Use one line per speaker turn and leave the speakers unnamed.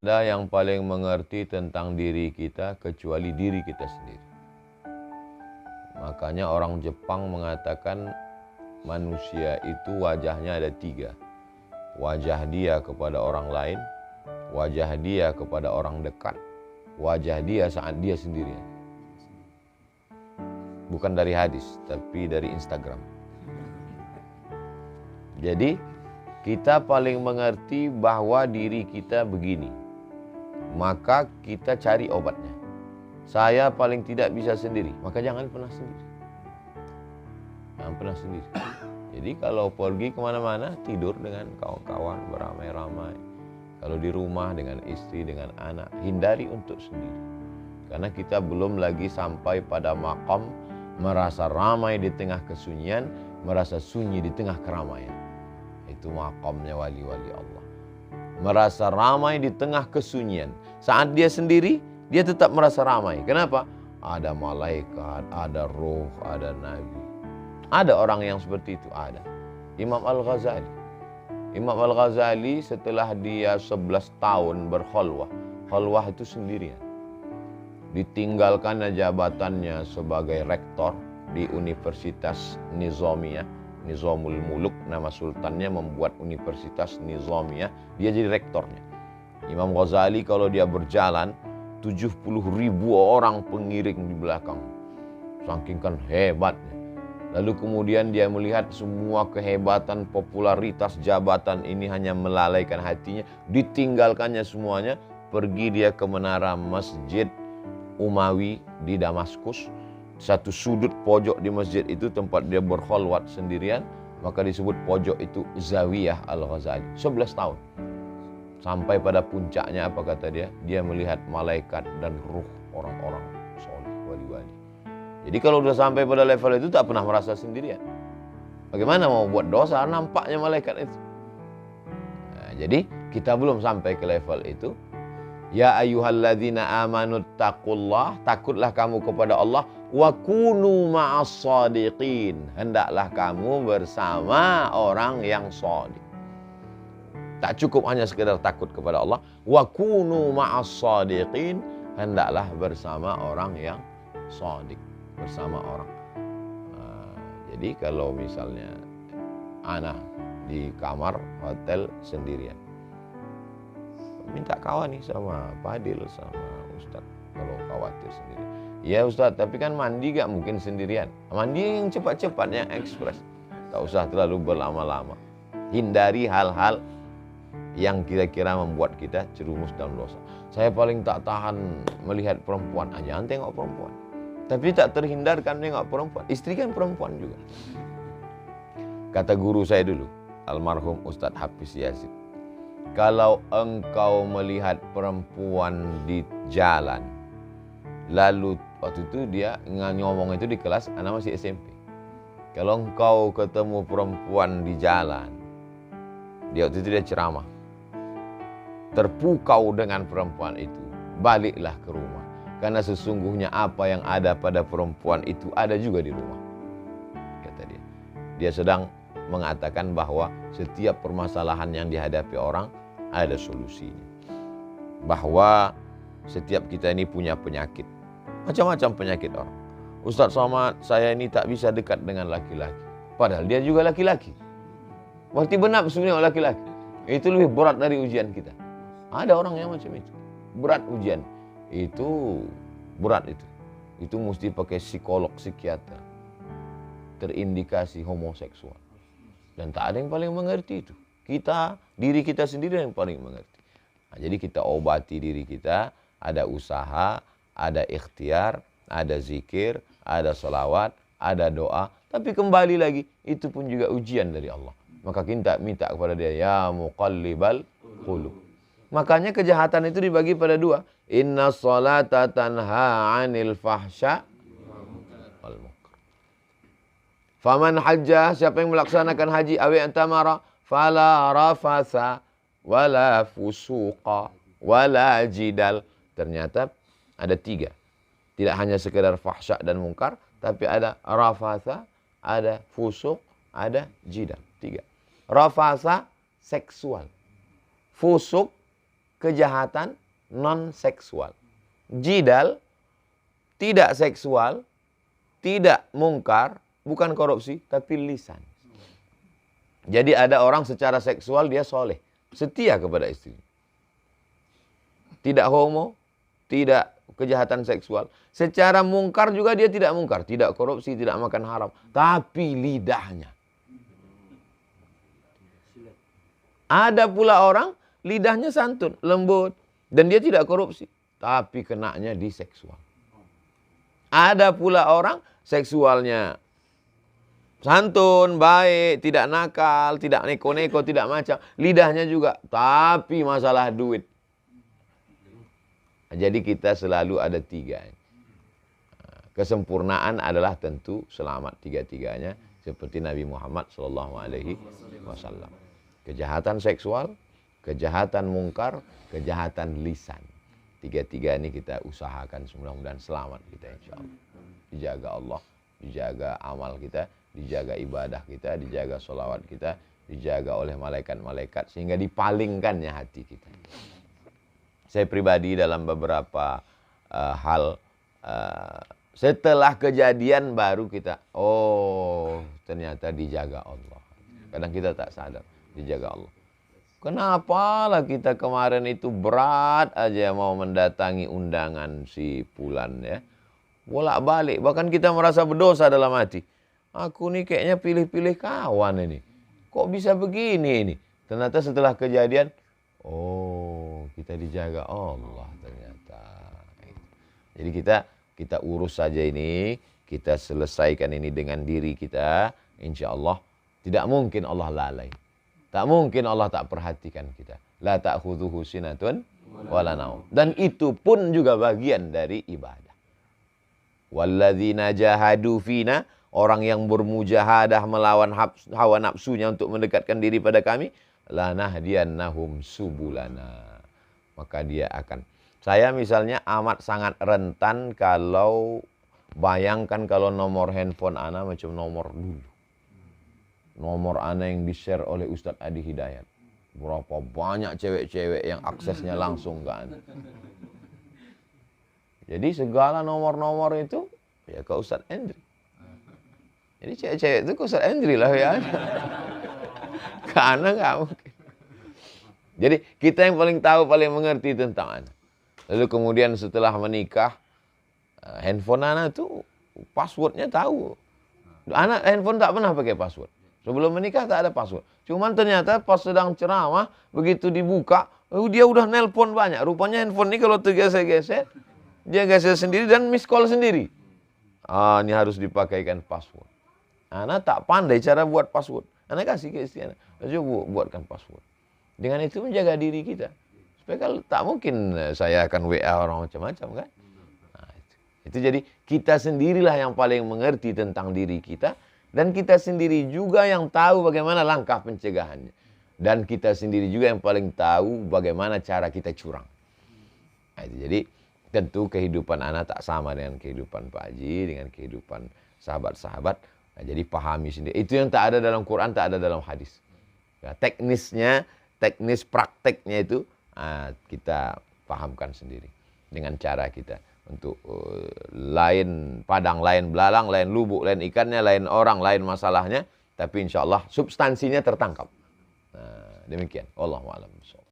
ada yang paling mengerti tentang diri kita kecuali diri kita sendiri. Makanya orang Jepang mengatakan manusia itu wajahnya ada 3. Wajah dia kepada orang lain, wajah dia kepada orang dekat, wajah dia saat dia sendirian. Bukan dari hadis, tapi dari Instagram. Jadi kita paling mengerti bahwa diri kita begini, maka kita cari obatnya. Saya paling tidak bisa sendiri, maka jangan pernah sendiri. Jangan pernah sendiri. Jadi kalau pergi kemana-mana, tidur dengan kawan-kawan beramai-ramai. Kalau di rumah dengan istri, dengan anak, hindari untuk sendiri. Karena kita belum lagi sampai pada maqam merasa ramai di tengah kesunyian, merasa sunyi di tengah keramaian. Itu maqamnya wali-wali Allah. Merasa ramai di tengah kesunyian. Saat dia sendiri, dia tetap merasa ramai. Kenapa? Ada malaikat, ada roh, ada nabi. Ada orang yang seperti itu, ada. Imam Al-Ghazali. Imam Al-Ghazali setelah dia 11 tahun berkhalwah. Khalwah itu sendirian. Ditinggalkan jabatannya sebagai rektor di Universitas Nizamiyah. Nizamul Muluk, nama sultannya membuat Universitas Nizamiyah. Dia jadi rektornya. Imam Ghazali kalau dia berjalan, 70.000 orang pengiring di belakang. Saking kan hebatnya. Lalu kemudian dia melihat semua kehebatan, popularitas, jabatan ini hanya melalaikan hatinya. Ditinggalkannya semuanya. Pergi dia ke menara Masjid Umawi di Damaskus. Satu sudut pojok di masjid itu tempat dia berkhalwat sendirian. Maka disebut pojok itu Zawiyah Al-Ghazali. 11 tahun. Sampai pada puncaknya apa kata dia? Dia melihat malaikat dan ruh orang-orang soleh, wali-wali. Jadi kalau sudah sampai pada level itu tak pernah merasa sendirian. Bagaimana mau buat dosa, nampaknya malaikat itu. Nah, jadi kita belum sampai ke level itu. Ya ayyuhalladzina amanu taqullah, takutlah kamu kepada Allah, wa kunu ma'as shadiqin, hendaklah kamu bersama orang yang shadiq. Tak cukup hanya sekedar takut kepada Allah, wa kunu ma'as shadiqin, hendaklah bersama orang yang shadiq. Bersama orang. Jadi kalau misalnya ana di kamar hotel sendirian, minta kawan nih sama Fadil, sama Ustadz kalau khawatir sendiri. Ya Ustadz, tapi kan mandi gak mungkin sendirian. Mandi yang cepat-cepat, yang ekspres. Tak usah terlalu berlama-lama. Hindari hal-hal yang kira-kira membuat kita jerumus dalam dosa. Saya paling tak tahan melihat perempuan. Jangan tengok perempuan. Tapi tak terhindarkan tengok perempuan. Istri kan perempuan juga. Kata guru saya dulu, almarhum Ustadz Hafiz Yazid, kalau engkau melihat perempuan di jalan, lalu waktu itu dia ngomong itu di kelas, anak masih SMP. Kalau engkau ketemu perempuan di jalan, dia waktu itu dia ceramah, terpukau dengan perempuan itu, baliklah ke rumah. Karena sesungguhnya apa yang ada pada perempuan itu ada juga di rumah. Kata dia. Dia sedang mengatakan bahwa setiap permasalahan yang dihadapi orang ada solusinya. Bahwa setiap kita ini punya penyakit. Macam-macam penyakit orang. Ustadz Somad, saya ini tak bisa dekat dengan laki-laki. Padahal dia juga laki-laki. Berarti benar sebenarnya laki-laki. Itu lebih berat dari ujian kita. Ada orang yang macam itu. Berat ujian. Itu berat itu. Itu mesti pakai psikolog, psikiater. Terindikasi homoseksual. Dan tak ada yang paling mengerti itu. Kita, diri kita sendiri yang paling mengerti. Nah, jadi kita obati diri kita. Ada usaha, ada ikhtiar, ada zikir, ada salawat, ada doa. Tapi kembali lagi, itu pun juga ujian dari Allah. Maka kita minta kepada dia, ya muqallibal qulub. Makanya kejahatan itu dibagi pada 2. Inna sholata tanha 'anil fahsya wal munkar. Faman hajjah, siapa yang melaksanakan haji awi antamara, fala rafasa wala fusuqa wala jidal. Ternyata ada 3. Tidak hanya sekedar fahsya dan munkar, tapi ada rafasa, ada fusuk, ada jidal. 3. Rafasa seksual. Fusuk kejahatan non-seksual. Jidal, tidak seksual, tidak mungkar, bukan korupsi, tapi lisan. Jadi ada orang secara seksual dia soleh, setia kepada istri. Tidak homo, tidak kejahatan seksual. Secara mungkar juga dia tidak mungkar, tidak korupsi, tidak makan haram. Tapi lidahnya. Ada pula orang lidahnya santun, lembut, dan dia tidak korupsi. Tapi kenanya di seksual. Ada pula orang seksualnya santun, baik, tidak nakal, tidak neko-neko, tidak macam. Lidahnya juga, tapi masalah duit. Jadi kita selalu ada tiga. Kesempurnaan adalah tentu selamat tiga-tiganya. Seperti Nabi Muhammad SAW. Kejahatan seksual, kejahatan mungkar, kejahatan lisan. Tiga-tiga ini kita usahakan, mudah-mudahan selamat kita insya Allah. Dijaga Allah, dijaga amal kita, dijaga ibadah kita, dijaga sholawat kita, dijaga oleh malaikat-malaikat sehingga dipalingkannya hati kita. Saya pribadi dalam beberapa hal, setelah kejadian baru kita, oh ternyata dijaga Allah. Kadang kita tak sadar, dijaga Allah. Kenapa lah kita kemarin itu berat aja mau mendatangi undangan si Fulan ya. Bolak-balik, bahkan kita merasa berdosa dalam hati. Aku nih kayaknya pilih-pilih kawan ini. Kok bisa begini ini? Ternyata setelah kejadian, oh kita dijaga Allah ternyata. Jadi kita urus saja ini, kita selesaikan ini dengan diri kita. Insya Allah tidak mungkin Allah lalai. Tak mungkin Allah tak perhatikan kita. La ta'khudhuhu sinatun wala naum. Dan itu pun juga bagian dari ibadah. Walladzina jahadu fina, orang yang bermujahadah melawan hawa nafsunya untuk mendekatkan diri pada kami, lanahdiyannahum subulana. Maka dia akan. Saya misalnya amat sangat rentan kalau bayangkan kalau nomor handphone ana macam nomor dulu. Nomor ana yang di-share oleh Ustadz Adi Hidayat. Berapa banyak cewek-cewek yang aksesnya langsung ke ana. Jadi segala nomor-nomor itu ya ke Ustadz Endri. Jadi cewek-cewek itu ke Ustadz Endri lah ya. Ke ana nggak mungkin. Jadi kita yang paling tahu, paling mengerti tentang ana. Lalu kemudian setelah menikah, handphone ana itu passwordnya tahu. Anak handphone tak pernah pakai password. Sebelum menikah tak ada password. Cuman ternyata pas sedang ceramah, begitu dibuka, dia udah nelpon banyak. Rupanya handphone ini kalau tergeser-geser, dia geser sendiri dan miss call sendiri. Ah, ini harus dipakaikan password. Anak tak pandai cara buat password. Anak kasih ke istri anak. Coba buatkan password. Dengan itu menjaga diri kita. Supaya kalau tak mungkin saya akan WA orang macam-macam kan. Nah, itu jadi kita sendirilah yang paling mengerti tentang diri kita. Dan kita sendiri juga yang tahu bagaimana langkah pencegahannya. Dan kita sendiri juga yang paling tahu bagaimana cara kita curang. Nah, itu jadi tentu kehidupan anak tak sama dengan kehidupan Pak Haji, dengan kehidupan sahabat-sahabat. Nah, jadi pahami sendiri. Itu yang tak ada dalam Quran, tak ada dalam hadis. Nah, teknis prakteknya itu kita pahamkan sendiri. Dengan cara kita. Untuk lain padang, lain belalang, lain lubuk, lain ikannya, lain orang, lain masalahnya. Tapi insya Allah substansinya tertangkap. Nah, demikian. Wallahu a'lam bishawab.